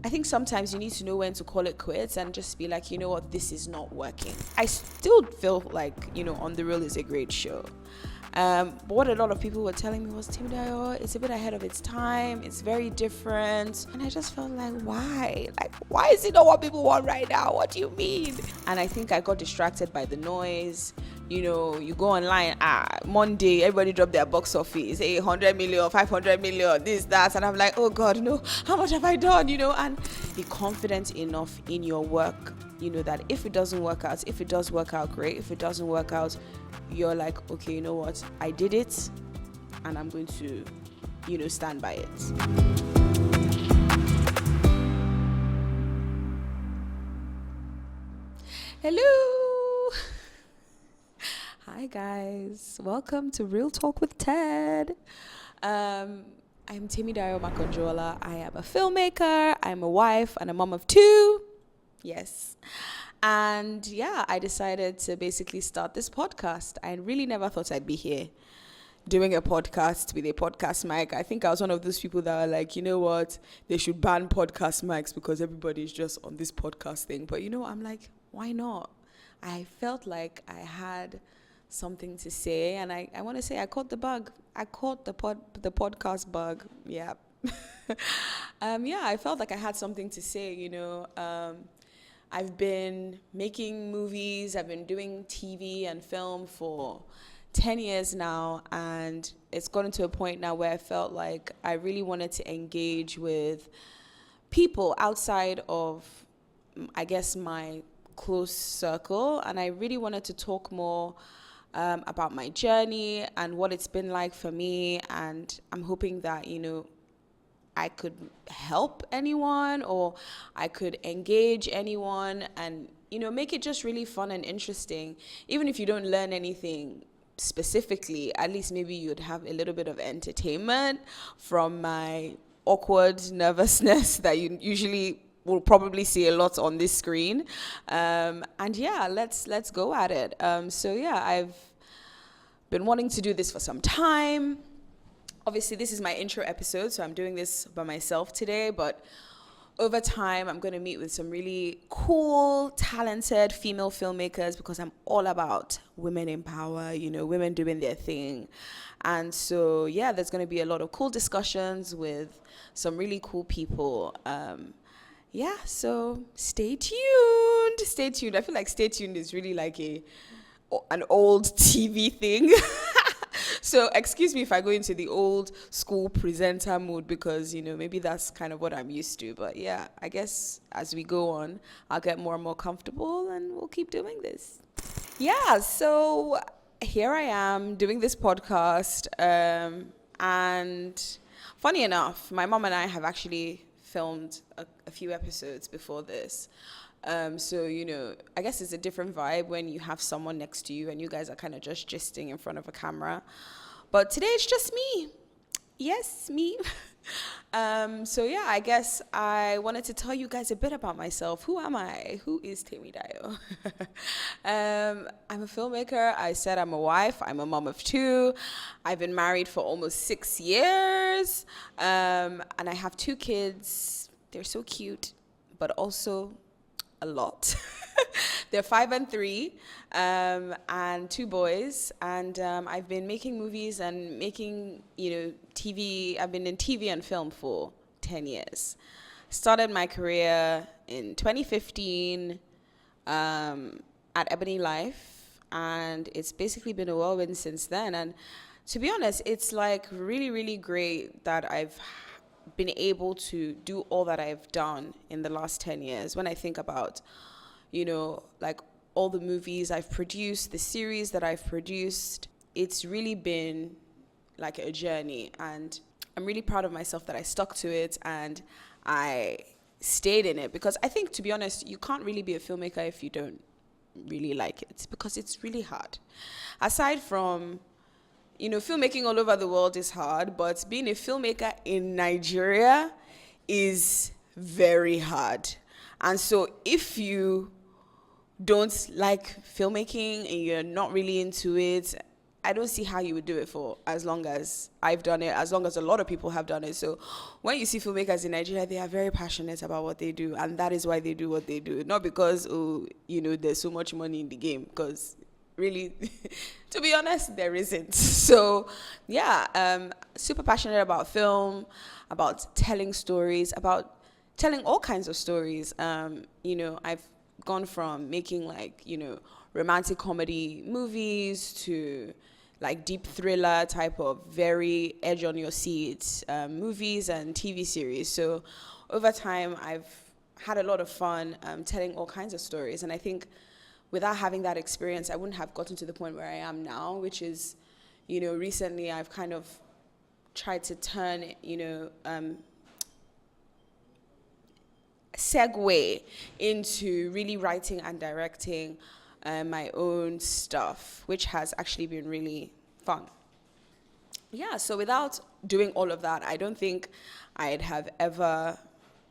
I think sometimes you need to know when to call it quits and just be like, you know what, this is not working. I still feel like, On the Real is a great show. But what a lot of people were telling me was, Timidayo, it's a bit ahead of its time. It's very different. And I just felt like, why? Like, why is it not what people want right now? What do you mean? And I think I got distracted by the noise. You go online, Monday, everybody dropped their box office, 100 million, 500 million, this, that. And I'm like, oh God, no, how much have I done? And be confident enough in your work, that if it doesn't work out, if it does work out, great. If it doesn't work out, you're like, okay, you know what? I did it and I'm going to, stand by it. Hello. Hi guys. Welcome to Real Talk with Ted. I'm Timidayo Makonjola. I am a filmmaker, I'm a wife and a mom of 2. Yes. And yeah, I decided to basically start this podcast. I really never thought I'd be here doing a podcast with a podcast mic. I think I was one of those people that are like, you know what, they should ban podcast mics because everybody's just on this podcast thing. But I'm like, why not? I felt like I had something to say, and I want to say I caught the bug. I caught the podcast bug. Yeah. I felt like I had something to say, I've been making movies, I've been doing TV and film for 10 years now, and it's gotten to a point now where I felt like I really wanted to engage with people outside of, I guess, my close circle, and I really wanted to talk more about my journey and what it's been like for me, and I'm hoping that, I could help anyone or I could engage anyone and, make it just really fun and interesting. Even if you don't learn anything specifically, at least maybe you'd have a little bit of entertainment from my awkward nervousness that you usually will probably see a lot on this screen. And yeah, let's go at it. I've been wanting to do this for some time. Obviously, this is my intro episode, so I'm doing this by myself today, but over time, I'm going to meet with some really cool, talented female filmmakers because I'm all about women in power, women doing their thing. And so, yeah, there's going to be a lot of cool discussions with some really cool people. So stay tuned. Stay tuned. I feel like stay tuned is really like an old TV thing. So excuse me if I go into the old school presenter mood because, maybe that's kind of what I'm used to. But yeah, I guess as we go on, I'll get more and more comfortable and we'll keep doing this. Yeah, so here I am doing this podcast. And funny enough, my mom and I have actually filmed a few episodes before this. I guess it's a different vibe when you have someone next to you and you guys are kind of just gisting in front of a camera. But today it's just me. Yes, me. I guess I wanted to tell you guys a bit about myself. Who am I? Who is Timidayo? I'm a filmmaker. I said I'm a wife. I'm a mom of 2. I've been married for almost 6 years. And I have 2 kids. They're so cute, but also a lot. They're 5 and 3, and 2 boys. And I've been making movies and making, TV. I've been in TV and film for 10 years. Started my career in 2015 at Ebony Life, and it's basically been a whirlwind since then. And to be honest, it's like really, really great that I've been able to do all that I've done in the last 10 years. When I think about, like all the movies I've produced, the series that I've produced, it's really been like a journey. And I'm really proud of myself that I stuck to it and I stayed in it, because I think, to be honest, you can't really be a filmmaker if you don't really like it, because it's really hard. Aside from filmmaking all over the world is hard, but being a filmmaker in Nigeria is very hard. And so if you don't like filmmaking and you're not really into it, I don't see how you would do it for as long as I've done it, as long as a lot of people have done it. So when you see filmmakers in Nigeria, they are very passionate about what they do, and that is why they do what they do. Not because, there's so much money in the game, because really, to be honest, there isn't. So yeah, super passionate about film, about telling stories, about telling all kinds of stories. I've gone from making romantic comedy movies to like deep thriller type of very edge on your seat movies and TV series. So over time, I've had a lot of fun telling all kinds of stories. And I think without having that experience, I wouldn't have gotten to the point where I am now, which is, recently I've kind of tried to turn, segue into really writing and directing my own stuff, which has actually been really fun. Yeah, so without doing all of that, I don't think I'd have ever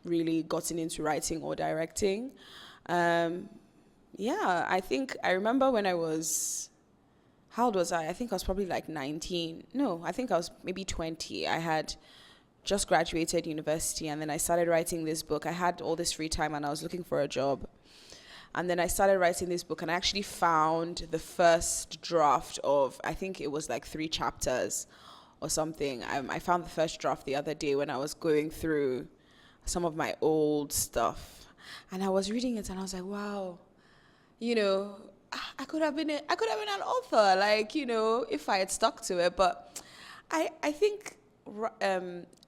really gotten into writing or directing. I think I remember when I was, how old was I? I think I was probably like 19. No, I think I was maybe 20. I had just graduated university, and then I started writing this book. I had all this free time and I was looking for a job. And then I started writing this book, and I actually found the first draft of, I think it was like 3 chapters or something. I found the first draft the other day when I was going through some of my old stuff. And I was reading it and I was like, wow, I could have been an author, if I had stuck to it. But I think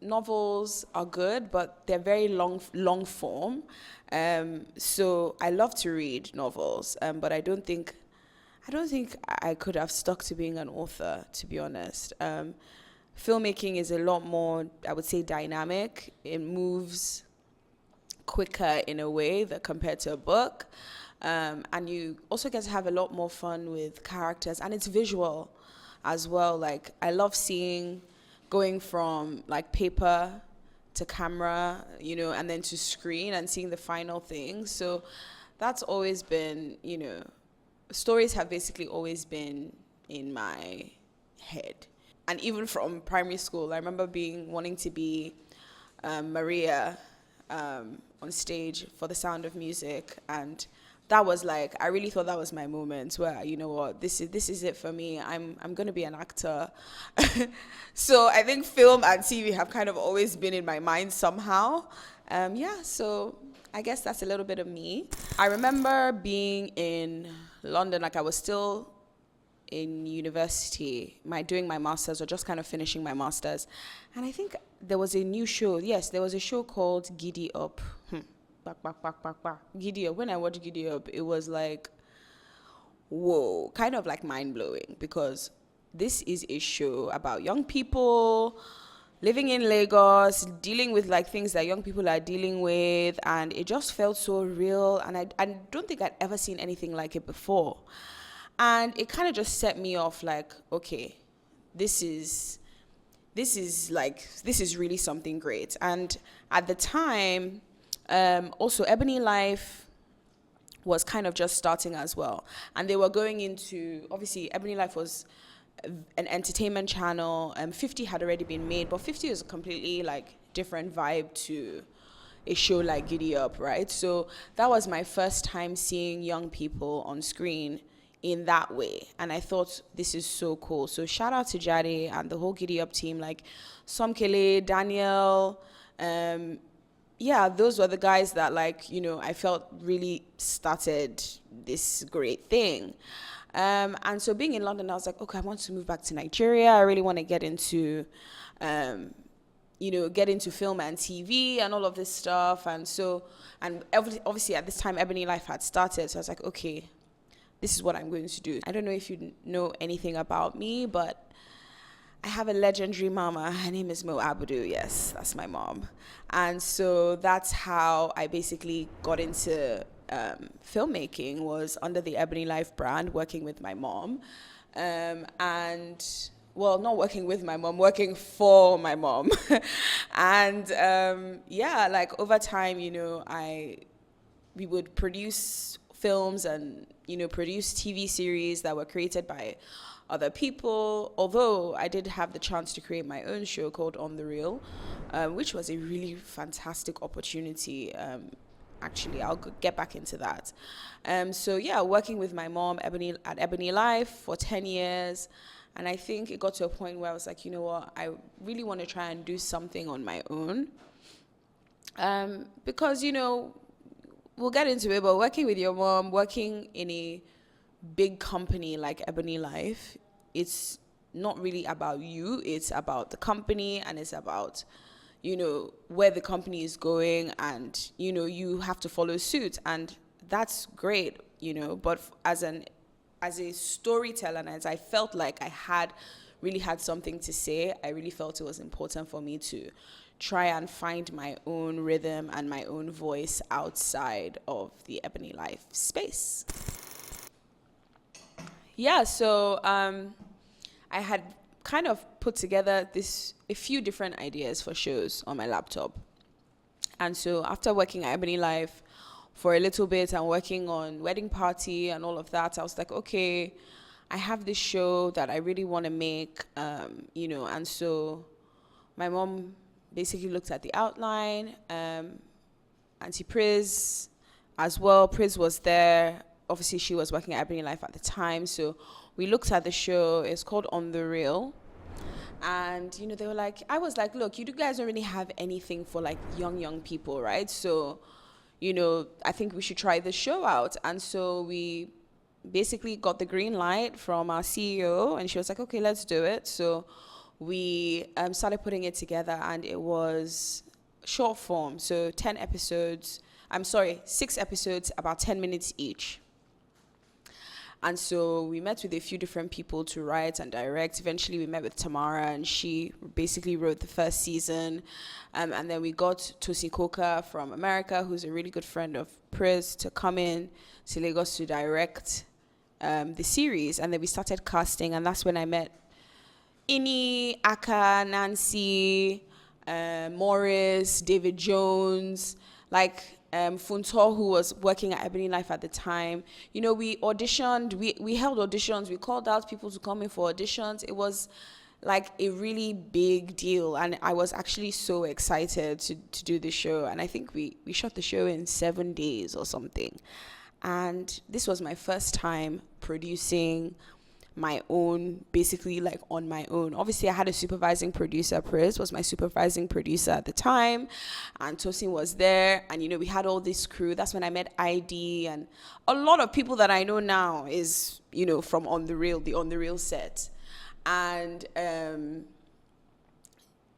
novels are good, but they're very long form. So I love to read novels, but I don't think I could have stuck to being an author, to be honest. Filmmaking is a lot more, I would say, dynamic. It moves quicker in a way that compared to a book. And you also get to have a lot more fun with characters, and it's visual as well. Like, I love going from like paper to camera, and then to screen and seeing the final thing. So that's always been, stories have basically always been in my head. And even from primary school, I remember wanting to be Maria on stage for The Sound of Music, and that was like, I really thought that was my moment where, this is it for me. I'm going to be an actor. So I think film and TV have kind of always been in my mind somehow. So I guess that's a little bit of me. I remember being in London, like I was still in university, doing my master's or just kind of finishing my master's. And I think there was a new show. Yes, there was a show called Giddy Up. Giddy Up. When I watched Giddy Up, it was like, whoa, kind of like mind-blowing, because this is a show about young people living in Lagos, dealing with like things that young people are dealing with, and it just felt so real, and I don't think I'd ever seen anything like it before. And it kind of just set me off like, okay, this is really something great. And at the time, also Ebony Life was kind of just starting as well. And they were going into, obviously, Ebony Life was an entertainment channel. 50 had already been made, but 50 is a completely like different vibe to a show like Giddy Up, right? So that was my first time seeing young people on screen in that way, and I thought, this is so cool. So shout out to Jade and the whole Giddy Up team, like Somkele, Daniel, those were the guys that I felt really started this great thing. And so being in London, I was like, okay, I want to move back to Nigeria. I really want to get into film and TV and all of this stuff. And obviously at this time, Ebony Life had started. So I was like, okay, this is what I'm going to do. I don't know if you know anything about me, but I have a legendary mama. Her name is Mo Abudu. Yes, that's my mom. And so that's how I basically got into filmmaking, was under the Ebony Life brand, working with my mom. Not working with my mom, working for my mom. And over time, we would produce films and produce TV series that were created by other people. Although I did have the chance to create my own show called On the Real, which was a really fantastic opportunity. Actually, I'll get back into that. So yeah, working with my mom at Ebony Life for 10 years. And I think it got to a point where I was like, you know what, I really want to try and do something on my own. Because, we'll get into it, but working with your mom, working in a big company like Ebony Life, it's not really about you, it's about the company, and it's about, where the company is going, and, you have to follow suit, and that's great, but as a storyteller, and as I felt like I really had something to say, I really felt it was important for me to try and find my own rhythm and my own voice outside of the Ebony Life space. Yeah, so I had kind of put together a few different ideas for shows on my laptop. And so after working at Ebony Life for a little bit and working on Wedding Party and all of that, I was like, okay, I have this show that I really want to make, and so my mom basically looked at the outline, Auntie Priz as well. Priz was there. Obviously, she was working at Ebony Life at the time, so we looked at the show. It's called On the Real. And, they were like, I was like, look, you guys don't really have anything for like young people, right? So, I think we should try the show out. And so we basically got the green light from our CEO, and she was like, okay, let's do it. So we started putting it together, and it was short form. So 6 episodes, about 10 minutes each. And so we met with a few different people to write and direct. Eventually, we met with Tamara, and she basically wrote the first season. And then we got Tosi Koka from America, who's a really good friend of Priz, to come in to Lagos to direct the series. And then we started casting, and that's when I met Ini, Aka, Nancy, Morris, David Jones, Funtor, who was working at Ebony Life at the time. We auditioned, we held auditions, we called out people to come in for auditions. It was like a really big deal, and I was actually so excited to do the show. And I think we shot the show in 7 days or something. And this was my first time producing my own, basically like on my own. Obviously, I had a supervising producer. Priz was my supervising producer at the time, and Tosin was there, and we had all this crew. That's when I met ID, and a lot of people that I know now is from the On the Real set. And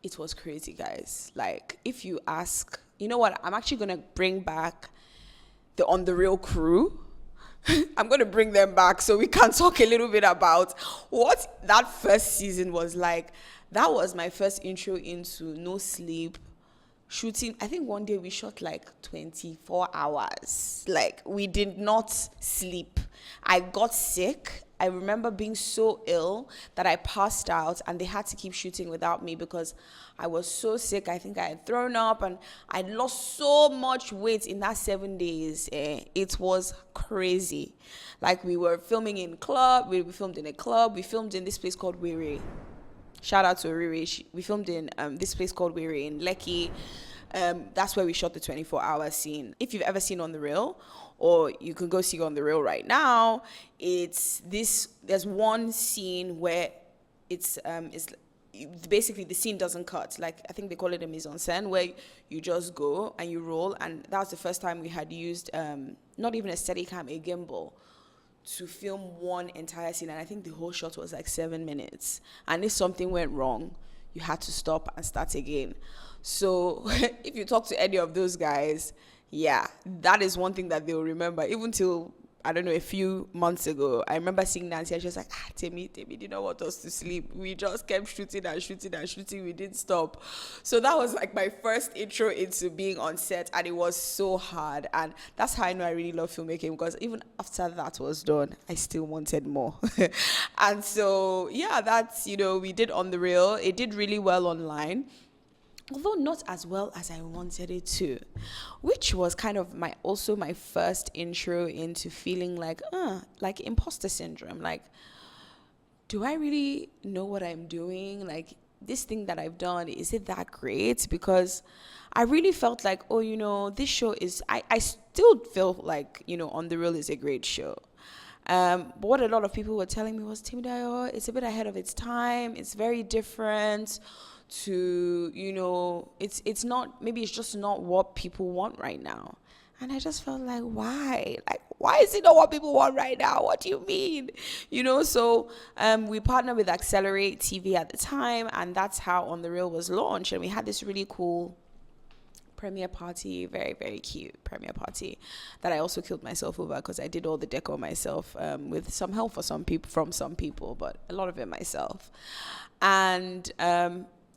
it was crazy, guys. Like, if you ask, I'm actually gonna bring back the On the Real crew. I'm going to bring them back so we can talk a little bit about what that first season was like. That was my first intro into no sleep shooting. I think one day we shot like 24 hours. Like, we did not sleep. I got sick. I remember being so ill that I passed out, and they had to keep shooting without me because I was so sick. I think I had thrown up, and I lost so much weight in that 7 days. It was crazy. Like, we were filming in club. We filmed in a club. We filmed in this place called Wiri. Shout out to Riri. We filmed in this place called Wiri in Lekki. That's where we shot the 24-hour scene. If you've ever seen On the Real, or you can go see On the Real right now, there's one scene where it's basically the scene doesn't cut. Like, I think they call it a mise en scène, where you just go and you roll. And that was the first time we had used not even a Steadicam, a gimbal, to film one entire scene. And I think the whole shot was like 7 minutes. And if something went wrong, you had to stop and start again. So if you talk to any of those guys, yeah, that is one thing that they'll remember. Even till, I don't know, a few months ago, I remember seeing Nancy, and she was like, Temi did not want us to sleep. We just kept shooting and shooting and shooting. We didn't stop. So that was like my first intro into being on set, and it was so hard. And that's how I know I really love filmmaking, because even after that was done, I still wanted more. And so, yeah, that's, we did On the Real. It did really well online, although not as well as I wanted it to, which was kind of my first intro into feeling like imposter syndrome. Like, do I really know what I'm doing? Like, this thing that I've done, is it that great? Because I really felt like, oh, this show is, I still feel like, On the Real is a great show. But what a lot of people were telling me was, Timidayo, it's a bit ahead of its time. It's very different to, it's not, maybe it's just not what people want right now. And I just felt like, why? Like, why is it not what people want right now? What do you mean? So we partnered with Accelerate TV at the time, and that's how On the Real was launched. And we had this really cool premiere party, very, very cute premiere party that I also killed myself over because I did all the decor myself with some help from some people, but a lot of it myself. And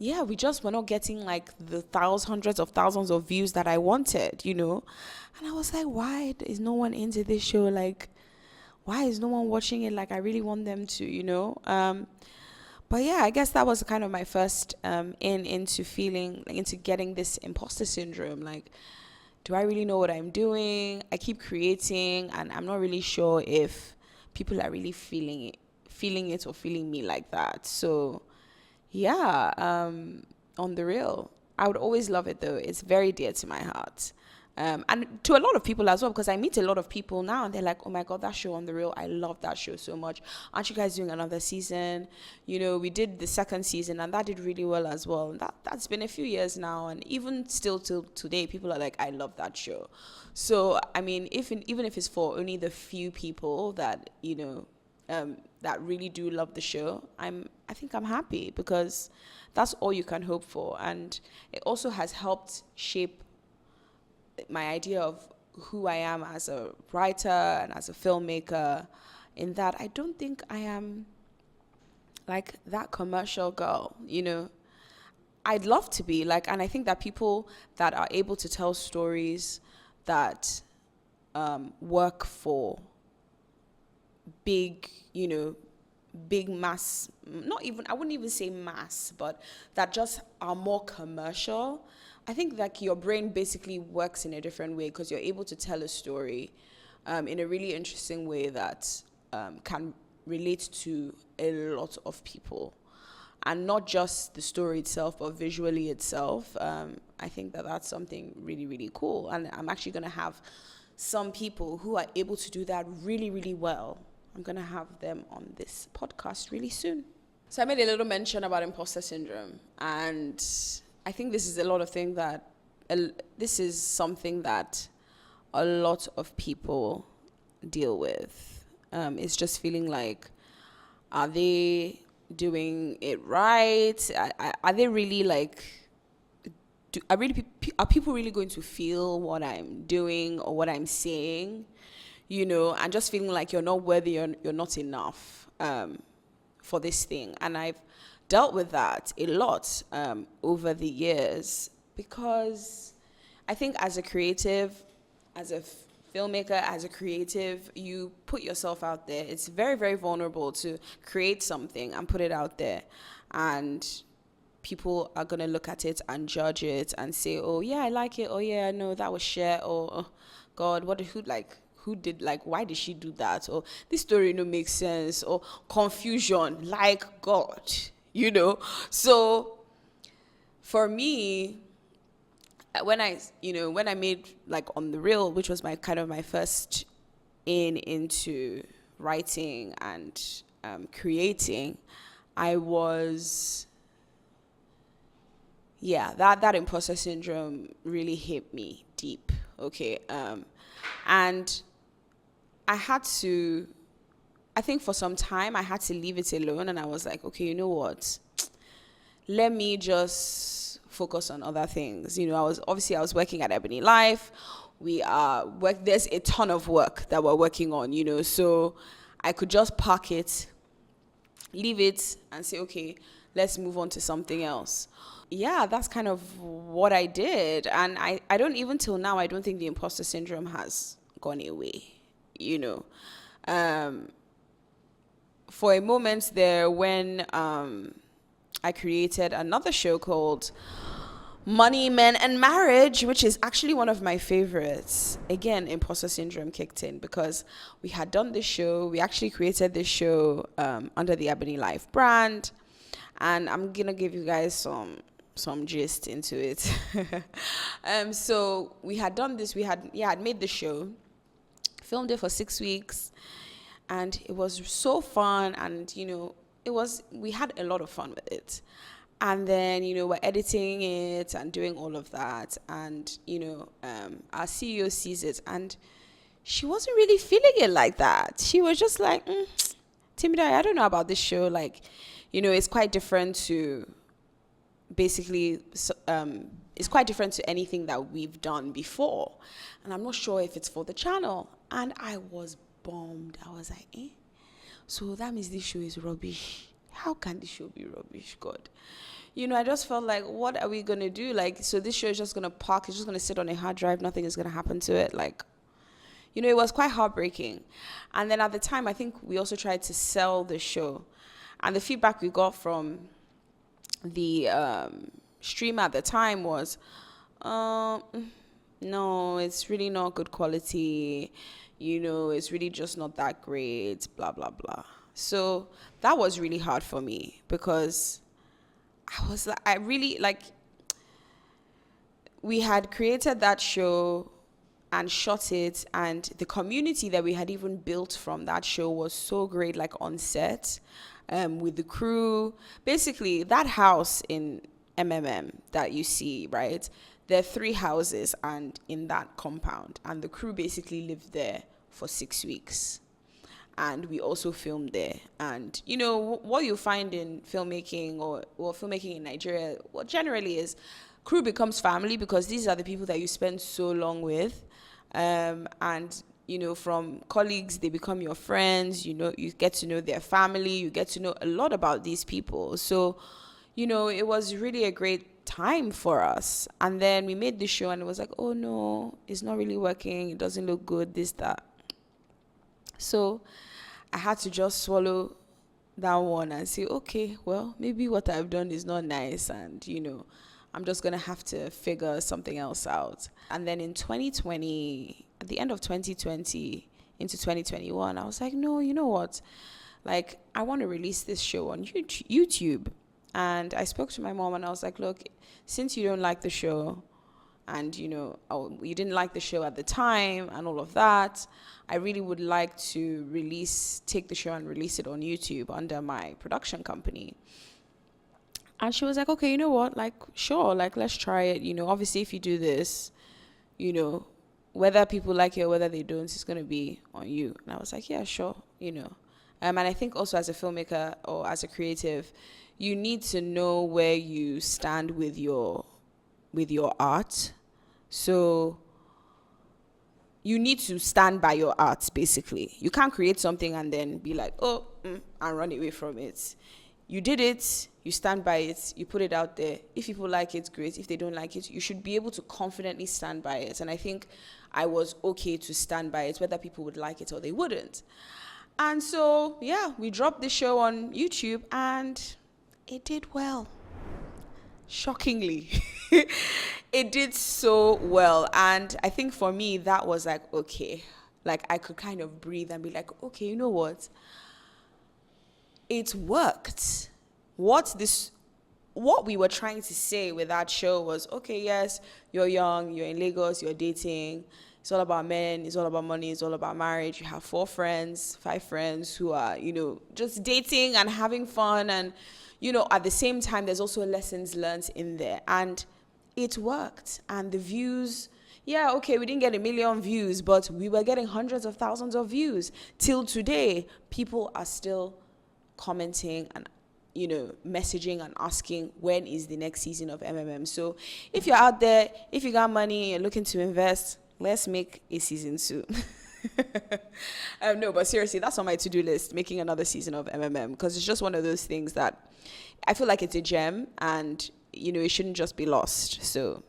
we just were not getting like the hundreds of thousands of views that I wanted, And I was like, why is no one into this show? Like, why is no one watching it like I really want them to, But yeah, I guess that was kind of my first into getting this imposter syndrome. Like, do I really know what I'm doing? I keep creating, and I'm not really sure if people are really feeling it or feeling me like that. So yeah, On the Real, I would always love it though. It's very dear to my heart. And to a lot of people as well, because I meet a lot of people now and they're like, oh my God, that show On the Real, I love that show so much. Aren't you guys doing another season? We did the second season and that did really well as well. And that's been a few years now. And even still till today, people are like, I love that show. So, I mean, even if it's for only the few people that, that really do love the show, I think I'm happy because that's all you can hope for. And it also has helped shape my idea of who I am as a writer and as a filmmaker, in that I don't think I am like that commercial girl, I'd love to be like, and I think that people that are able to tell stories that work for big, big mass, I wouldn't even say mass, but that just are more commercial. I think like your brain basically works in a different way because you're able to tell a story in a really interesting way that can relate to a lot of people. And not just the story itself, but visually itself. I think that that's something really, really cool. And I'm actually going to have some people who are able to do that really, really well. I'm going to have them on this podcast really soon. So I made a little mention about imposter syndrome. And I think this is this is something that a lot of people deal with. It's just feeling like, are they doing it right? Are they really like, are people really going to feel what I'm doing or what I'm saying? And just feeling like you're not worthy, you're not enough for this thing. And I've dealt with that a lot over the years because I think as a creative, as a filmmaker, as a creative, you put yourself out there. It's very, very vulnerable to create something and put it out there. And people are going to look at it and judge it and say, oh, yeah, I like it. Oh, yeah, no, that was shit. Or, oh, God, who did, why did she do that? Or this story no makes sense. Or confusion, like God, So for me, when I made On the Real, which was my first into writing and creating, I was, that imposter syndrome really hit me deep. Okay. And I think for some time I had to leave it alone, and I was like, okay, you know what? Let me just focus on other things. I was working at Ebony Life. There's a ton of work that we're working on, so I could just park it, leave it, and say, okay, let's move on to something else. Yeah, that's kind of what I did. And I don't, even till now, I don't think the imposter syndrome has gone away, For a moment there, when I created another show called Money, Men, and Marriage, which is actually one of my favorites. Again, imposter syndrome kicked in because we had done this show. We actually created this show under the Ebony Life brand. And I'm going to give you guys some gist into it. So we had done this. We had made the show, filmed it for 6 weeks. And it was so fun. And, we had a lot of fun with it. And then, we're editing it and doing all of that. And, our CEO sees it and she wasn't really feeling it like that. She was just like, Timida, I don't know about this show. Like, it's quite different to basically, it's quite different to anything that we've done before. And I'm not sure if it's for the channel. And I was bummed. I was like, so that means this show is rubbish. How can this show be rubbish, God? I just felt like, what are we going to do? Like, so this show is just going to park. It's just going to sit on a hard drive. Nothing is going to happen to it. Like, it was quite heartbreaking. And then at the time, I think we also tried to sell the show. And the feedback we got from the streamer at the time was, no, it's really not good quality. It's really just not that great, blah, blah, blah. So that was really hard for me because we had created that show and shot it, and the community that we had even built from that show was so great, like on set, with the crew. Basically, that house in MMM that you see, right? There are 3 houses and in that compound, and the crew basically lived there for 6 weeks. And we also filmed there. And, what you find in filmmaking or filmmaking in Nigeria, what generally is crew becomes family because these are the people that you spend so long with. And, from colleagues, they become your friends. You get to know their family. You get to know a lot about these people. So, it was really a great time for us. And then we made the show and it was like, oh, no, it's not really working. It doesn't look good, this, that. So I had to just swallow that one and say, okay, well, maybe what I've done is not nice. And, I'm just going to have to figure something else out. And then in 2020, at the end of 2020 into 2021, I was like, no, you know what? Like, I want to release this show on YouTube. And I spoke to my mom and I was like, look, since you don't like the show, and, you didn't like the show at the time and all of that, I really would like to take the show and release it on YouTube under my production company. And she was like, okay, you know what? Like, sure, like, let's try it. Obviously, if you do this, whether people like it or whether they don't, it's going to be on you. And I was like, yeah, sure, And I think also as a filmmaker or as a creative, you need to know where you stand with your art. So you need to stand by your art, basically. You can't create something and then be like, and run away from it. You did it, you stand by it, you put it out there. If people like it, great. If they don't like it, you should be able to confidently stand by it. And I think I was okay to stand by it, whether people would like it or they wouldn't. And so, we dropped the show on YouTube and it did well. Shockingly. It did so well. And I think for me, that was like, okay. Like, I could kind of breathe and be like, okay, you know what? It worked. What we were trying to say with that show was, okay, yes, you're young, you're in Lagos, you're dating. It's all about men, it's all about money, it's all about marriage. You have 5 friends who are, just dating and having fun. And, at the same time, there's also lessons learned in there. And it worked. And the views, okay, we didn't get 1 million views, but we were getting hundreds of thousands of views. Till today, people are still commenting and, messaging and asking when is the next season of MMM. So if you're out there, if you got money, you're looking to invest, let's make a season 2. No, but seriously, that's on my to-do list, making another season of MMM, because it's just one of those things that I feel like it's a gem and, it shouldn't just be lost. So,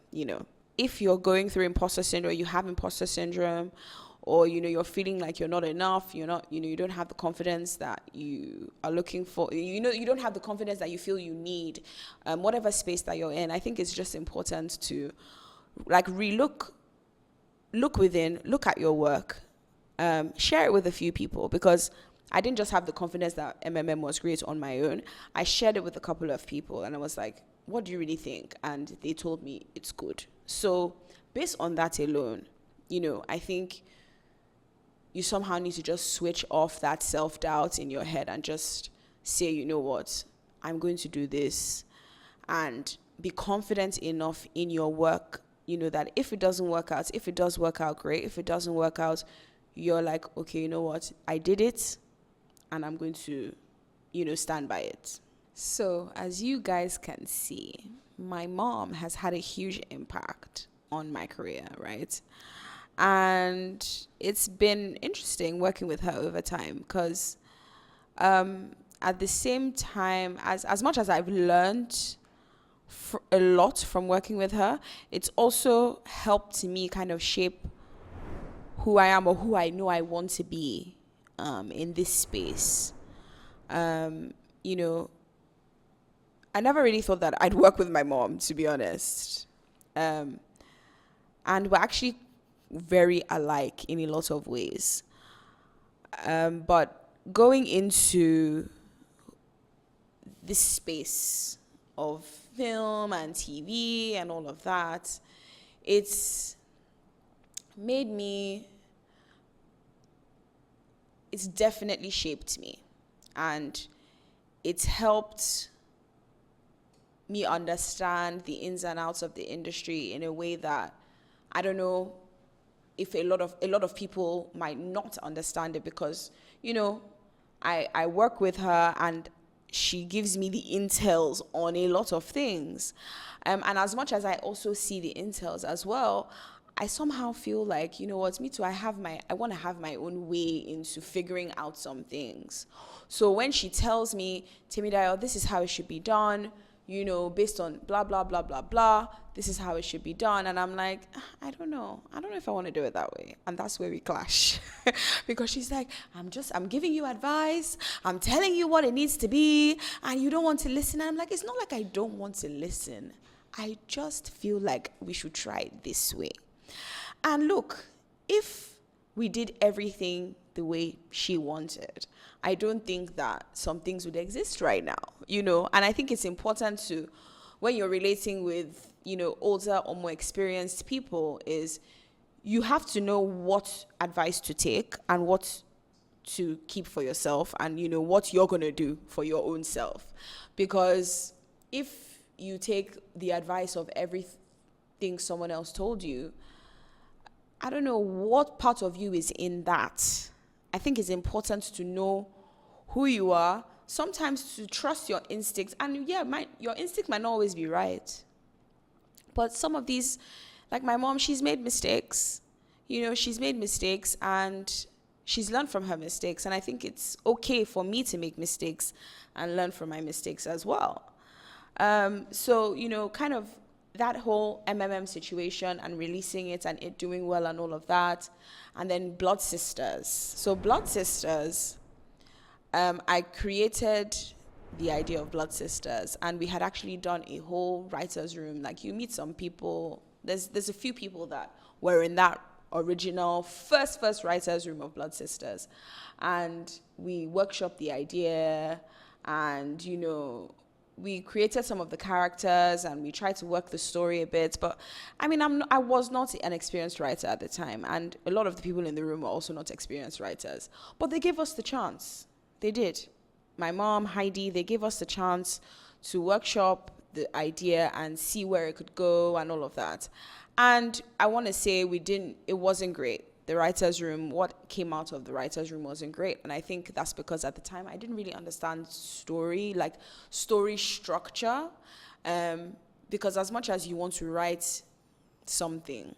if you're going through imposter syndrome, you have imposter syndrome, or, you're feeling like you're not enough, you're not, you don't have the confidence that you are looking for, you don't have the confidence that you feel you need, whatever space that you're in, I think it's just important to like look within, look at your work, share it with a few people, because I didn't just have the confidence that MMM was great on my own. I shared it with a couple of people and I was like, what do you really think? And they told me it's good. So based on that alone, I think you somehow need to just switch off that self-doubt in your head and just say, you know what, I'm going to do this, and be confident enough in your work, that if it doesn't work out, if it does work out, great. If it doesn't work out, you're like, okay, you know what, I did it, and I'm going to, stand by it. So as you guys can see, my mom has had a huge impact on my career, right? And it's been interesting working with her over time, because at the same time, as much as I've learned a lot from working with her, it's also helped me kind of shape who I am, or who I know I want to be in this space. I never really thought that I'd work with my mom, to be honest. And we're actually very alike in a lot of ways. But going into this space of film and TV and all of that, it's definitely shaped me, and it's helped me understand the ins and outs of the industry in a way that I don't know if a lot of people might not understand it, because I work with her and she gives me the intels on a lot of things, and as much as I also see the intels as well, I somehow feel like, me too, I want to have my own way into figuring out some things. So when she tells me, Temidayo, this is how it should be done, based on blah, blah, blah, blah, blah, this is how it should be done. And I'm like, I don't know if I want to do it that way. And that's where we clash. Because she's like, I'm giving you advice. I'm telling you what it needs to be. And you don't want to listen. And I'm like, it's not like I don't want to listen. I just feel like we should try it this way. And look, if we did everything the way she wanted, I don't think that some things would exist right now, And I think it's important to, when you're relating with, older or more experienced people, is you have to know what advice to take and what to keep for yourself, and, what you're going to do for your own self. Because if you take the advice of everything someone else told you, I don't know what part of you is in that. I think it's important to know who you are, sometimes to trust your instincts. And your instinct might not always be right. But some of these, like my mom, she's made mistakes. She's made mistakes and she's learned from her mistakes. And I think it's okay for me to make mistakes and learn from my mistakes as well. So, kind of that whole MMM situation and releasing it and it doing well and all of that. And then Blood Sisters. So Blood Sisters, I created the idea of Blood Sisters, and we had actually done a whole writer's room. Like, you meet some people, there's a few people that were in that original first writer's room of Blood Sisters. And we workshopped the idea, and, we created some of the characters and we tried to work the story a bit. But I was not an experienced writer at the time, and a lot of the people in the room were also not experienced writers. But they gave us the chance. They did. My mom, Heidi, they gave us the chance to workshop the idea and see where it could go and all of that. And I want to say it wasn't great. The writer's room, what came out of the writer's room wasn't great. And I think that's because at the time I didn't really understand story structure. Because as much as you want to write something,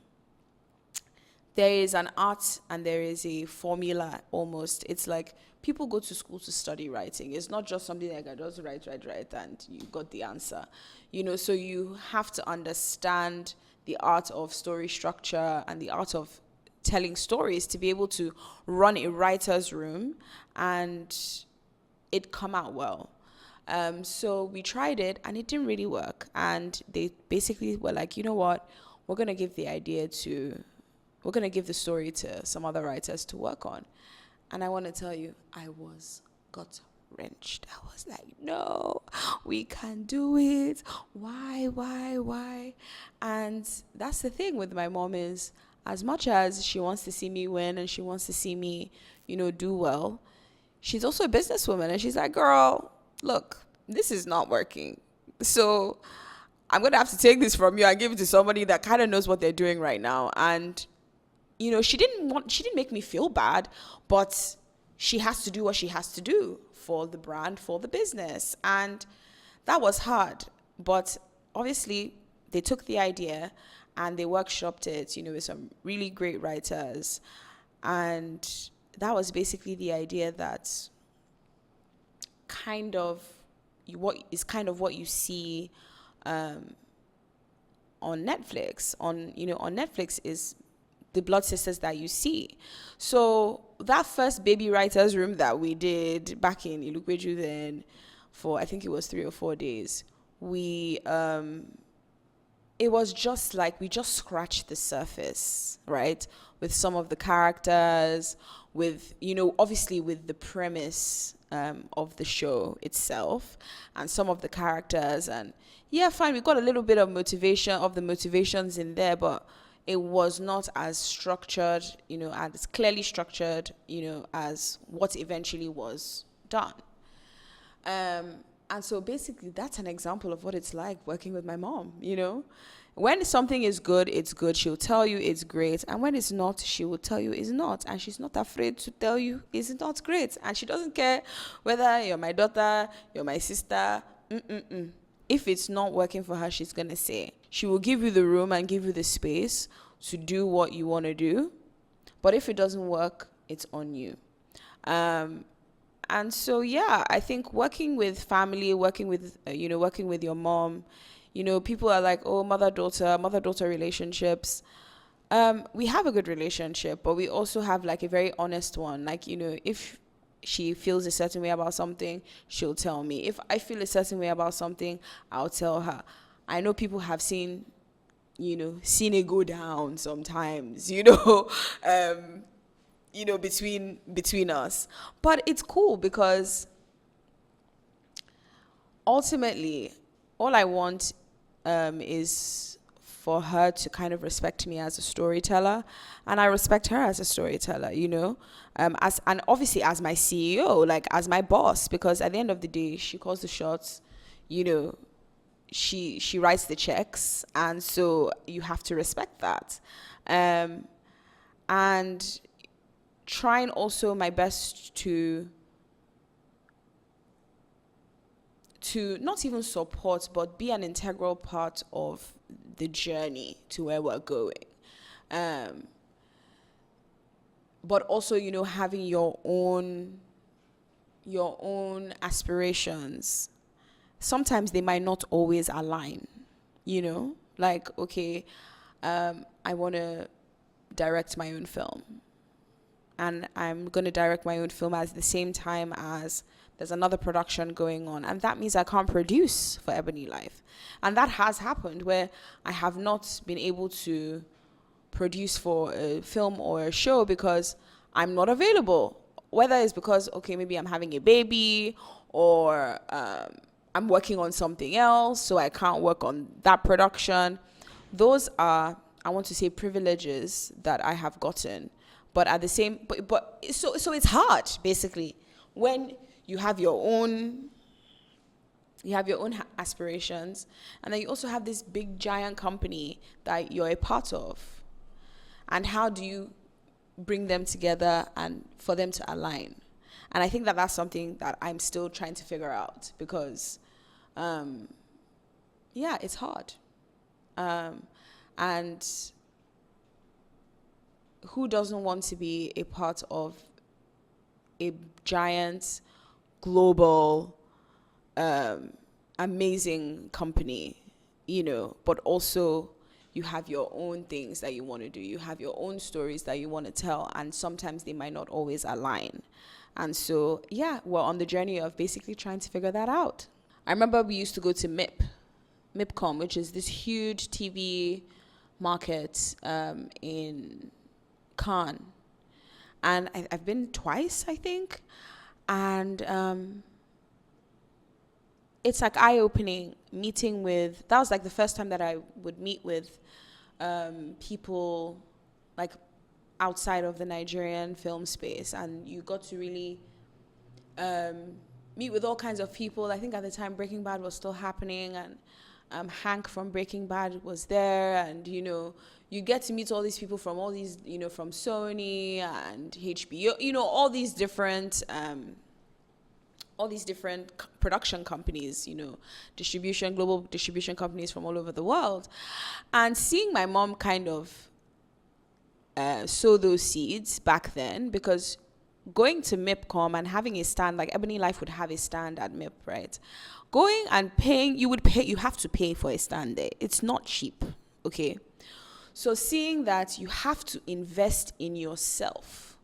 there is an art and there is a formula almost. It's like people go to school to study writing. It's not just something like I just write, and you got the answer. So you have to understand the art of story structure and the art of telling stories, to be able to run a writer's room and it come out well. So we tried it and it didn't really work. And they basically were like, you know what, we're going to give the story to some other writers to work on. And I want to tell you, I was gut wrenched. I was like, no, we can't do it. Why? And that's the thing with my mom is, as much as she wants to see me win and she wants to see me, do well, she's also a businesswoman. And she's like, girl, look, this is not working. So I'm going to have to take this from you and give it to somebody that kind of knows what they're doing right now. And, she didn't make me feel bad, but she has to do what she has to do for the brand, for the business. And that was hard. But obviously they took the idea and they workshopped it, with some really great writers. And that was basically the idea that what you see on Netflix. On Netflix is the blood sisters that you see. So that first baby writers room that we did back in Ilukweju then for, I think it was 3 or 4 days, it was just like we just scratched the surface, right? With some of the characters, with, obviously with the premise of the show itself and some of the characters. And yeah, fine, we got a little bit of motivations in there, but it was not as structured, as clearly structured, as what eventually was done. And so basically that's an example of what it's like working with my mom, When something is good, it's good. She'll tell you it's great. And when it's not, she will tell you it's not. And she's not afraid to tell you it's not great. And she doesn't care whether you're my daughter, you're my sister. If it's not working for her, she's going to say. She will give you the room and give you the space to do what you want to do. But if it doesn't work, it's on you. And so, yeah, I think working with family, working with your mom, people are like, oh, mother-daughter relationships. We have a good relationship, but we also have like a very honest one. Like, if she feels a certain way about something, she'll tell me. If I feel a certain way about something, I'll tell her. I know people have seen it go down sometimes, between us. But it's cool because ultimately all I want is for her to kind of respect me as a storyteller, and I respect her as a storyteller, and obviously as my CEO, like as my boss, because at the end of the day, she calls the shots, she writes the checks, and so you have to respect that. And trying also my best to not even support, but be an integral part of the journey to where we're going. But also, having your own aspirations. Sometimes they might not always align, like, okay, I want to direct my own film. And I'm going to direct my own film at the same time as there's another production going on. And that means I can't produce for Ebony Life. And that has happened where I have not been able to produce for a film or a show because I'm not available. Whether it's because, okay, maybe I'm having a baby or I'm working on something else, so I can't work on that production. Those are, I want to say, privileges that I have gotten. But at the same, so it's hard basically when you have your own aspirations, and then you also have this big giant company that you're a part of. And how do you bring them together and for them to align? And I think that that's something that I'm still trying to figure out because, it's hard. And who doesn't want to be a part of a giant, global, amazing company, but also, you have your own things that you want to do. You have your own stories that you want to tell, and sometimes they might not always align. And so, yeah, we're on the journey of basically trying to figure that out. I remember we used to go to MIPCOM, which is this huge TV market in Cannes. And I've been twice, I think. And it's like eye-opening meeting with, that was like the first time that I would meet with people like outside of the Nigerian film space. And you got to really meet with all kinds of people. I think at the time Breaking Bad was still happening, and Hank from Breaking Bad was there, and you get to meet all these people from all these, from Sony and HBO, all these different production companies, global distribution companies from all over the world. And seeing my mom kind of sow those seeds back then, because going to MIPCOM and having a stand, like Ebony Life would have a stand at MIP, right? Going and paying, you have to pay for a stand there. It's not cheap, okay? So seeing that you have to invest in yourself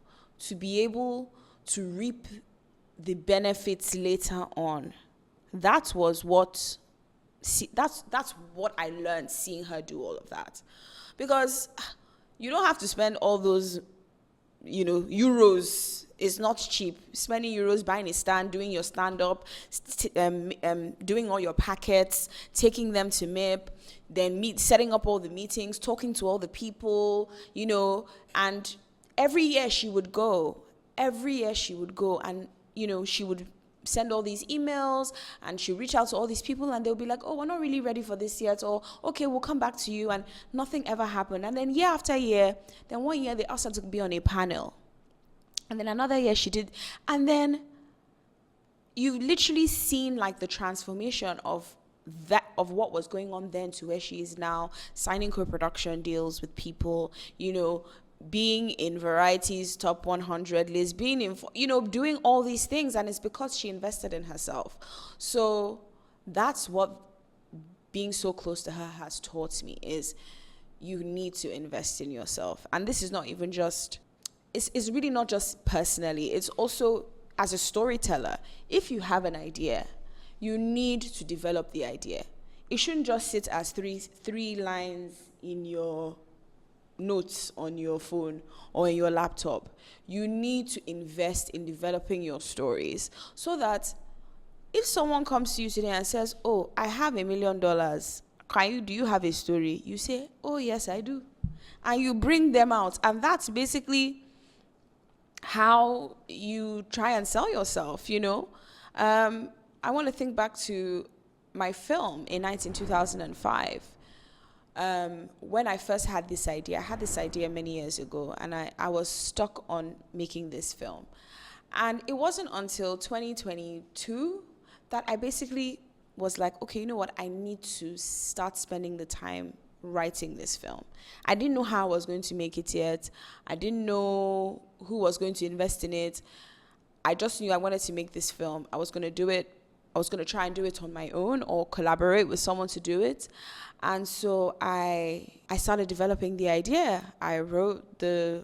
to be able to reap the benefits later on, that's what I learned seeing her do all of that. Because you don't have to spend all those, euros. It's not cheap. Spending euros, buying a stand, doing your stand-up, doing all your packets, taking them to MIP, then setting up all the meetings, talking to all the people, and every year she would go, and, she would send all these emails, and she'd reach out to all these people, and they'll be like, oh, we're not really ready for this yet, or okay, we'll come back to you, and nothing ever happened. And then year after year, then one year they asked her to be on a panel, and then another year she did, and then you've literally seen like the transformation of what was going on then to where she is now, signing co-production deals with people, being in Variety's top 100 list, being in, doing all these things. And it's because she invested in herself. So that's what being so close to her has taught me, is you need to invest in yourself. And this is not even just, it's really not just personally, it's also as a storyteller. If you have an idea, you need to develop the idea. It shouldn't just sit as three lines in your notes on your phone or in your laptop. You need to invest in developing your stories, so that if someone comes to you today and says, oh, I have $1 million, do you have a story? You say, oh yes, I do. And you bring them out. And that's basically how you try and sell yourself, I want to think back to my film in 2005. When I first had this idea, I had this idea many years ago, and I was stuck on making this film. And it wasn't until 2022 that I basically was like, okay, you know what? I need to start spending the time writing this film. I didn't know how I was going to make it yet. I didn't know who was going to invest in it. I just knew I wanted to make this film. I was going to do it. I was going to try and do it on my own or collaborate with someone to do it. And so I started developing the idea. I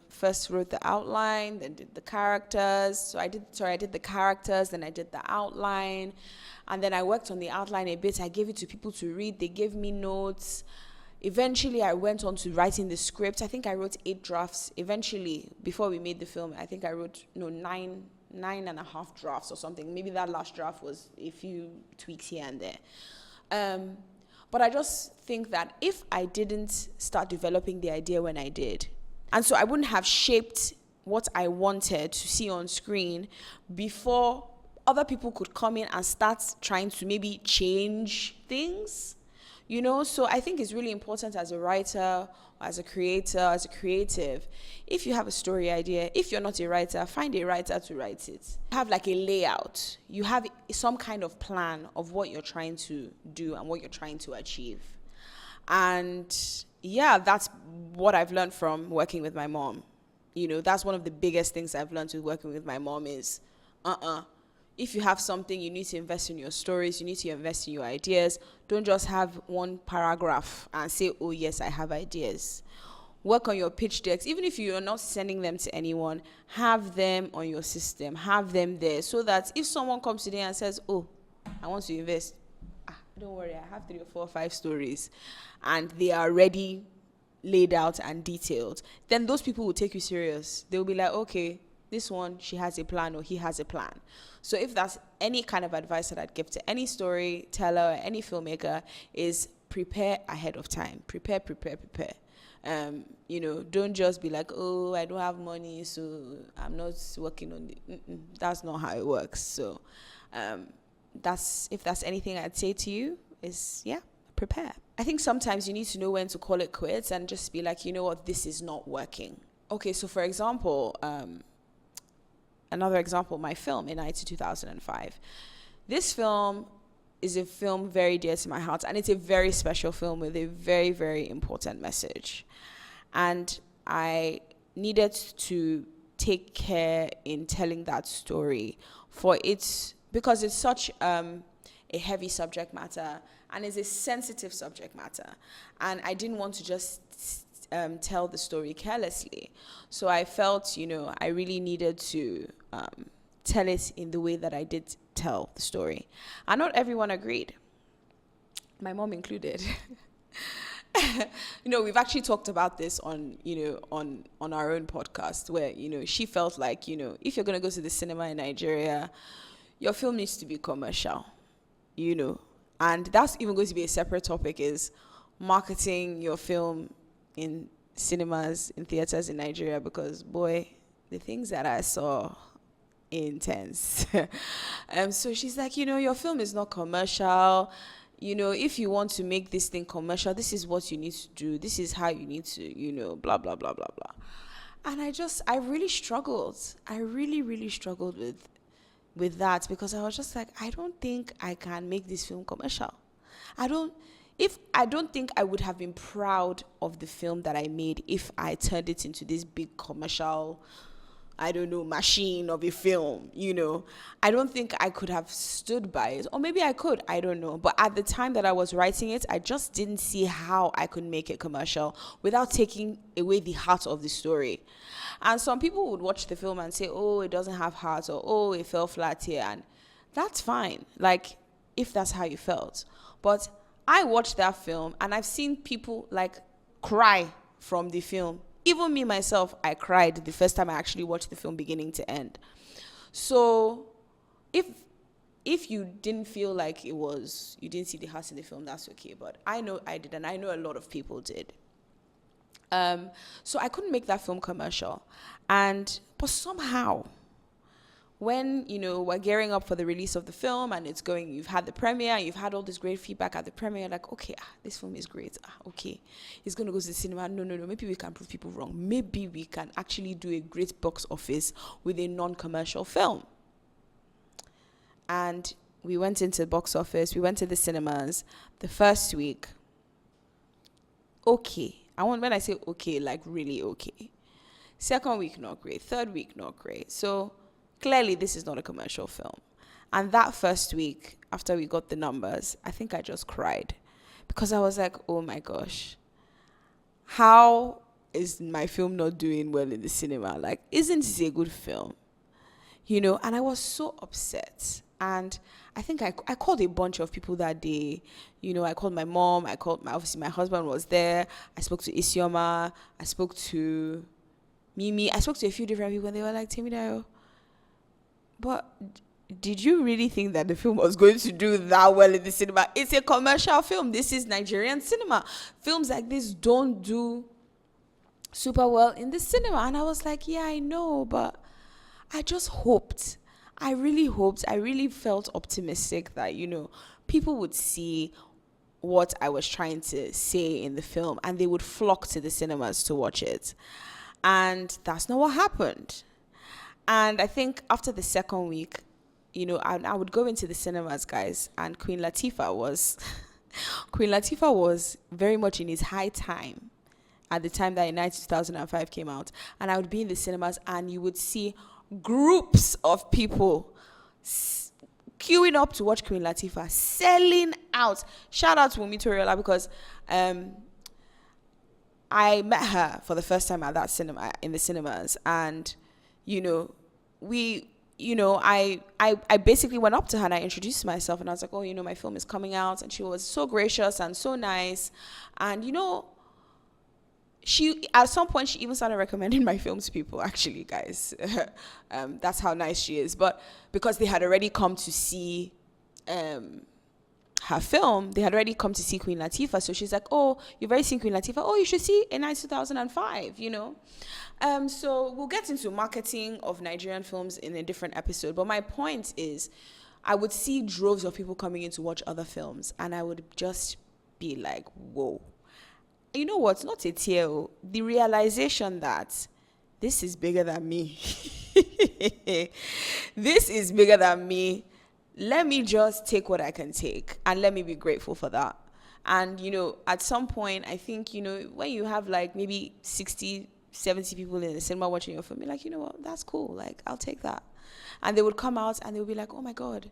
first wrote the outline, then did the characters. So I did the characters, then I did the outline. And then I worked on the outline a bit. I gave it to people to read. They gave me notes. Eventually, I went on to writing the script. I think I wrote 8 drafts. Eventually, before we made the film, I think I wrote 9.5 drafts or something. Maybe that last draft was a few tweaks here and there. But I just think that if I didn't start developing the idea when I did, and so I wouldn't have shaped what I wanted to see on screen before other people could come in and start trying to maybe change things. So I think it's really important as a writer, as a creator, as a creative, if you have a story idea, if you're not a writer, find a writer to write it. Have like a layout. You have some kind of plan of what you're trying to do and what you're trying to achieve. And yeah, that's what I've learned from working with my mom. That's one of the biggest things I've learned with working with my mom is, if you have something, you need to invest in your stories, you need to invest in your ideas. Don't just have one paragraph and say, oh yes, I have ideas. Work on your pitch decks. Even if you're not sending them to anyone, have them on your system, have them there, so that if someone comes today and says, oh, I want to invest, don't worry, I have 3 or 4 or 5 stories and they are already laid out and detailed, then those people will take you serious. They'll be like, okay, this one, she has a plan or he has a plan. So if that's any kind of advice that I'd give to any storyteller or any filmmaker, is prepare ahead of time. Prepare. Don't just be like, oh, I don't have money, so I'm not working on it. That's not how it works. So if that's anything I'd say to you, is prepare. I think sometimes you need to know when to call it quits and just be like, you know what, this is not working. Okay, so for example, another example, my film, In Night to 2005. This film is a film very dear to my heart, and it's a very special film with a very, very important message. And I needed to take care in telling that story because it's such a heavy subject matter and is a sensitive subject matter. And I didn't want to just tell the story carelessly. So I felt, I really needed to tell it in the way that I did tell the story. And not everyone agreed, my mom included. We've actually talked about this on our own podcast, where, she felt like, if you're going to go to the cinema in Nigeria, your film needs to be commercial, and that's even going to be a separate topic, is marketing your film in cinemas, in theaters in Nigeria, because boy, the things that I saw, intense. So she's like, your film is not commercial. If you want to make this thing commercial, this is what you need to do. This is how you need to, blah, blah, blah, blah, blah. And I really struggled. I really, really struggled with that, because I was just like, I don't think I can make this film commercial. I don't think I would have been proud of the film that I made if I turned it into this big commercial, machine of a film, I don't think I could have stood by it. Or maybe I could, I don't know. But at the time that I was writing it, I just didn't see how I could make it commercial without taking away the heart of the story. And some people would watch the film and say, oh, it doesn't have heart, or oh, it fell flat here. And that's fine, like, if that's how you felt. But I watched that film and I've seen people cry from the film. Even me myself, I cried the first time I actually watched the film beginning to end. So if you didn't feel like you didn't see the heart in the film, that's okay. But I know I did, and I know a lot of people did. So I couldn't make that film commercial. But somehow, when, we're gearing up for the release of the film and you've had the premiere, you've had all this great feedback at the premiere, like, okay, this film is great. Okay, it's going to go to the cinema. No, maybe we can prove people wrong. Maybe we can actually do a great box office with a non-commercial film. And we went into the box office, we went to the cinemas the first week. Okay. When I say okay, like really okay. Second week, not great. Third week, not great. So clearly this is not a commercial film. And that first week, after we got the numbers, I think I just cried, because I was like, oh my gosh, how is my film not doing well in the cinema? Like, isn't this a good film? And I was so upset. And I think I called a bunch of people that day. I called my mom. Obviously my husband was there. I spoke to Isioma. I spoke to Mimi. I spoke to a few different people, and they were like, Temidayo, but did you really think that the film was going to do that well in the cinema? It's a commercial film. This is Nigerian cinema. Films like this don't do super well in the cinema. And I was like, yeah, I know, but I just hoped. I really hoped. I really felt optimistic that, people would see what I was trying to say in the film and they would flock to the cinemas to watch it. And that's not what happened. And I think after the second week, I would go into the cinemas, guys, and Queen Latifah was very much in his high time at the time that In Night 2005 came out. And I would be in the cinemas and you would see groups of people queuing up to watch Queen Latifah, selling out. Shout out to Wumi Toriola, because I met her for the first time at that cinema, in the cinemas, and I basically went up to her and I introduced myself, and I was like, oh, my film is coming out, and she was so gracious and so nice, and she, at some point, she even started recommending my film to people, actually, guys. That's how nice she is. But because they had already come to see her film, they had already come to see Queen Latifah. So she's like, oh, you've already seen Queen Latifah? Oh, you should see A Night 2005, So we'll get into marketing of Nigerian films in a different episode. But my point is, I would see droves of people coming in to watch other films, and I would just be like, whoa. You know what? Not a tear. The realization that this is bigger than me. This is bigger than me. Let me just take what I can take, and let me be grateful for that. And, at some point, I think, when you have like maybe 60, 70 people in the cinema watching your film, you're like, you know what? That's cool. Like, I'll take that. And they would come out and they would be like, oh my God,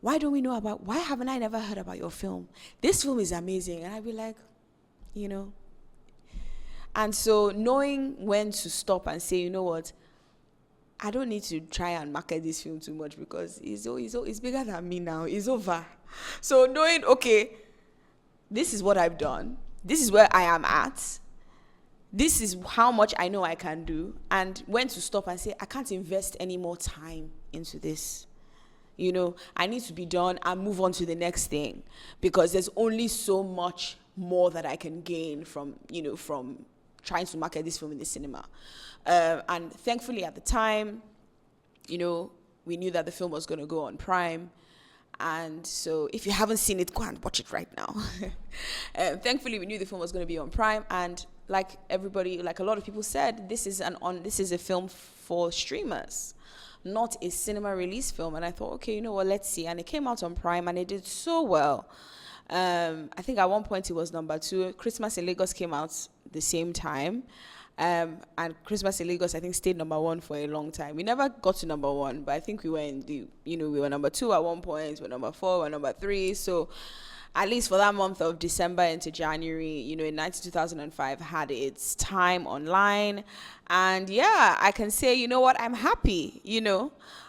why haven't I never heard about your film? This film is amazing. And I'd be like, And so knowing when to stop and say, you know what, I don't need to try and market this film too much, because it's bigger than me now. It's over. So knowing, okay, this is what I've done. This is where I am at. This is how much I know I can do. And when to stop and say, I can't invest any more time into this. I need to be done and move on to the next thing, because there's only so much more that I can gain from trying to market this film in the cinema. And thankfully at the time, we knew that the film was going to go on Prime. And so if you haven't seen it, go and watch it right now. Thankfully, we knew the film was going to be on Prime. And like a lot of people said, this is a film for streamers, not a cinema release film. And I thought, okay, let's see. And it came out on Prime, and it did so well. I think at one point it was number 2. Christmas in Lagos came out the same time. And Christmas in Lagos, I think, stayed number 1 for a long time. We never got to number 1, but I think we were we were number 2 at one point, we were number 4, we were number 3. So at least for that month of December into January, in 2005 had its time online. And yeah, I can say, you know what, I'm happy,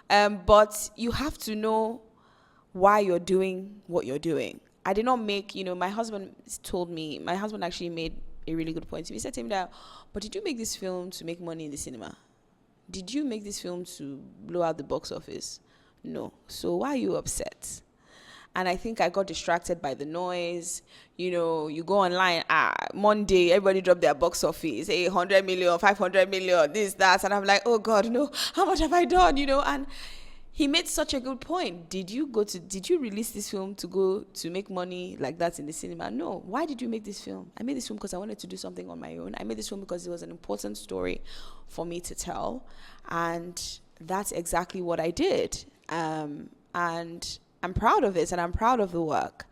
but you have to know why you're doing what you're doing. I did not make, my husband actually made a really good point. He said to me that, but did you make this film to make money in the cinema? Did you make this film to blow out the box office? No. So why are you upset? And I think I got distracted by the noise. You go online, Monday, everybody dropped their box office, 100 million, 500 million, this, that. And I'm like, oh God, no, how much have I done? And he made such a good point. Did you release this film to go to make money like that in the cinema? No. Why did you make this film? I made this film because I wanted to do something on my own. I made this film because it was an important story for me to tell. And that's exactly what I did. And I'm proud of it, and I'm proud of the work.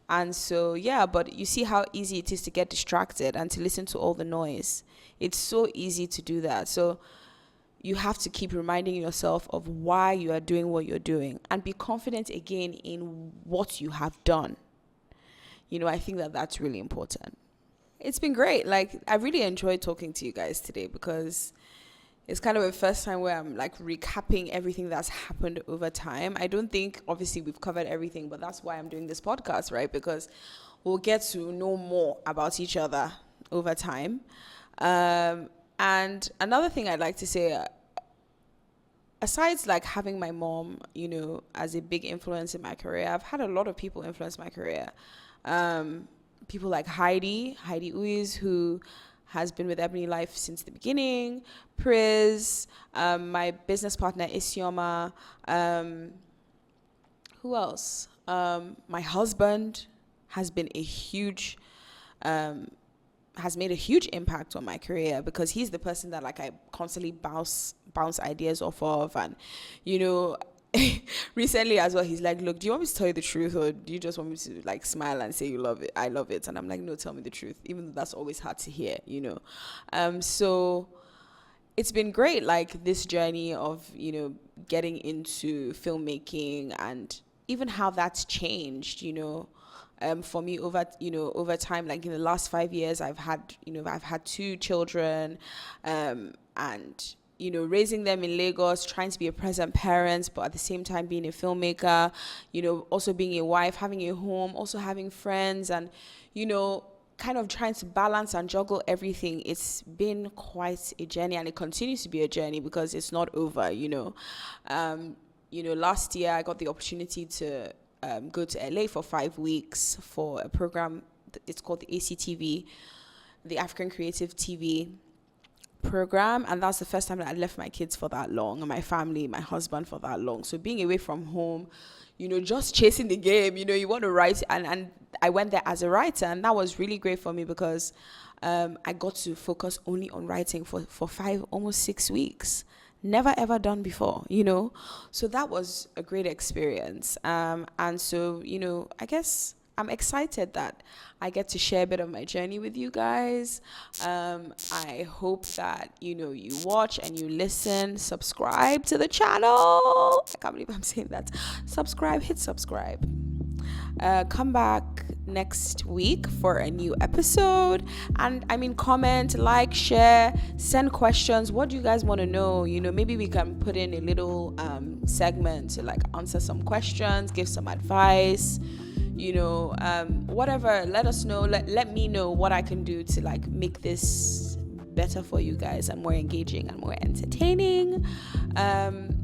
And so, yeah, but you see how easy it is to get distracted and to listen to all the noise. It's so easy to do that. So you have to keep reminding yourself of why you are doing what you're doing, and be confident again in what you have done. I think that that's really important. It's been great. I really enjoyed talking to you guys today, because it's kind of the first time where I'm recapping everything that's happened over time. I don't think, obviously, we've covered everything, but that's why I'm doing this podcast, right? Because we'll get to know more about each other over time. And another thing I'd like to say, aside having my mom, as a big influence in my career, I've had a lot of people influence my career. People like Heidi Uiz, who has been with Ebony Life since the beginning, Priz, my business partner Isioma, who else? My husband has been has made a huge impact on my career, because he's the person that I constantly bounce ideas off of. And recently as well, he's like, look, do you want me to tell you the truth, or do you just want me to smile and say you love it? I love it. And I'm like, no, tell me the truth, even though that's always hard to hear. So it's been great, like this journey of, getting into filmmaking, and even how that's changed, for me over time. Like in the last 5 years, I've had 2 children, and raising them in Lagos, trying to be a present parent, but at the same time being a filmmaker, also being a wife, having a home, also having friends, and kind of trying to balance and juggle everything. It's been quite a journey, and it continues to be a journey because it's not over. Last year I got the opportunity to go to LA for 5 weeks for a program. It's called the ACTV, the African Creative TV program, and that's the first time that I left my kids for that long, and my family, my husband, for that long. So being away from home, just chasing the game, you want to write, and I went there as a writer, and that was really great for me because I got to focus only on writing for 5, almost 6 weeks. Never ever done before, so that was a great experience. And so, I guess I'm excited that I get to share a bit of my journey with you guys. I hope that, you watch and you listen, subscribe to the channel. I can't believe I'm saying that. Subscribe, hit subscribe. Come back next week for a new episode, and comment, like, share, send questions. What do you guys want to know? Maybe we can put in a little segment to like answer some questions, give some advice, whatever. Let us know, let me know what I can do to like make this better for you guys and more engaging and more entertaining.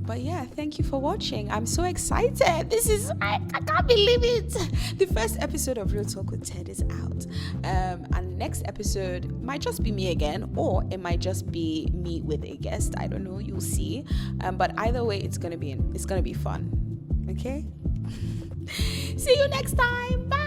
But yeah, thank you for watching. I'm so excited. I can't believe it. The first episode of Real Talk with Ted is out. And next episode might just be me again, or it might just be me with a guest. I don't know, you'll see. But either way, it's gonna be fun. Okay? See you next time. Bye.